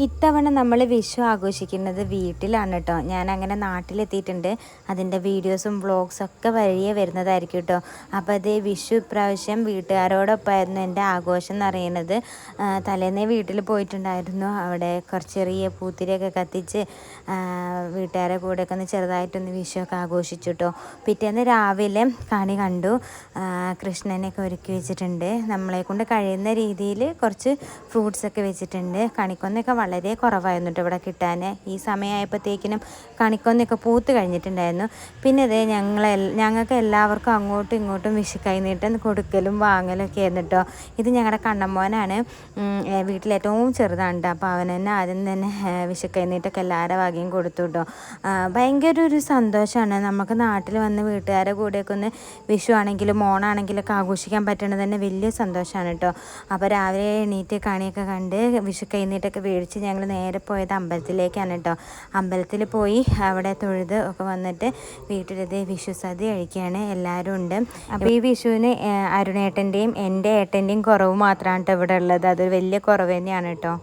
ഇത്തവണ നമ്മൾ വിഷു ആഘോഷിക്കുന്നത് വീട്ടിലാണ് കേട്ടോ. ഞാനങ്ങനെ നാട്ടിലെത്തിയിട്ടുണ്ട്. അതിൻ്റെ വീഡിയോസും വ്ളോഗ്സും ഒക്കെ വഴിയേ വരുന്നതായിരിക്കും കേട്ടോ. അപ്പോൾ അത് വിഷു ഇപ്രാവശ്യം വീട്ടുകാരോടൊപ്പമായിരുന്നു എൻ്റെ ആഘോഷം എന്ന് പറയുന്നത്. തലേന്നേ വീട്ടിൽ പോയിട്ടുണ്ടായിരുന്നു. അവിടെ കുറച്ച് ചെറിയ പൂത്തിരിയൊക്കെ കത്തിച്ച് വീട്ടുകാരെ കൂടെയൊക്കെ ഒന്ന് ചെറുതായിട്ടൊന്ന് വിഷുവൊക്കെ ആഘോഷിച്ചു കേട്ടോ. പിറ്റേന്ന് രാവിലെ കണി കണ്ടു. കൃഷ്ണനെയൊക്കെ ഒരുക്കി വെച്ചിട്ടുണ്ട്. നമ്മളെക്കൊണ്ട് കഴിയുന്ന രീതിയിൽ കുറച്ച് ഫ്രൂട്ട്സൊക്കെ വെച്ചിട്ടുണ്ട്. കണിക്കൊന്നൊക്കെ വളരെ കുറവായിരുന്നു കേട്ടോ ഇവിടെ കിട്ടാൻ. ഈ സമയമായപ്പോഴത്തേക്കിനും കണിക്കൊന്നൊക്കെ പൂത്ത് കഴിഞ്ഞിട്ടുണ്ടായിരുന്നു. പിന്നെ ഇത് ഞങ്ങൾക്ക് എല്ലാവർക്കും അങ്ങോട്ടും ഇങ്ങോട്ടും വിഷു കൈനീട്ടം കൊടുക്കലും വാങ്ങലൊക്കെ ആയിരുന്നു കേട്ടോ. ഇത് ഞങ്ങളുടെ കണ്ണമ്മോനാണ്, വീട്ടിലേറ്റവും ചെറുതാണ്. അപ്പോൾ അവൻ തന്നെ ആദ്യം തന്നെ വിഷു കൈനീട്ടമൊക്കെ എല്ലാവരുടെ വകയും കൊടുത്തു കേട്ടോ. ഭയങ്കര ഒരു സന്തോഷമാണ് നമുക്ക് നാട്ടിൽ വന്ന് വീട്ടുകാരുടെ കൂടെയൊക്കെ ഒന്ന് വിഷു ആണെങ്കിലും ഓണാണെങ്കിലും ഒക്കെ ആഘോഷിക്കാൻ പറ്റുന്നത് തന്നെ വലിയ സന്തോഷമാണ് കേട്ടോ. അപ്പോൾ രാവിലെ എണീറ്റ് കണിയൊക്കെ കണ്ട് വിഷു കൈനീട്ടമൊക്കെ മേടിച്ച് ഞങ്ങൾ നേരെ പോയത് അമ്പലത്തിലേക്കാണ് കേട്ടോ. അമ്പലത്തിൽ പോയി അവിടെ തൊഴുത് ഒക്കെ വന്നിട്ട് വീട്ടിലത് വിഷു സദ്യ കഴിക്കുകയാണ്. എല്ലാവരും ഉണ്ട്. അപ്പോൾ ഈ വിഷുവിന് അരുണേട്ടൻ്റെയും എൻ്റെ ഏട്ടൻ്റെയും കുറവ് മാത്രമാണ് കേട്ടോ ഇവിടെ ഉള്ളത്. അതൊരു വലിയ കുറവ് തന്നെയാണ് കേട്ടോ.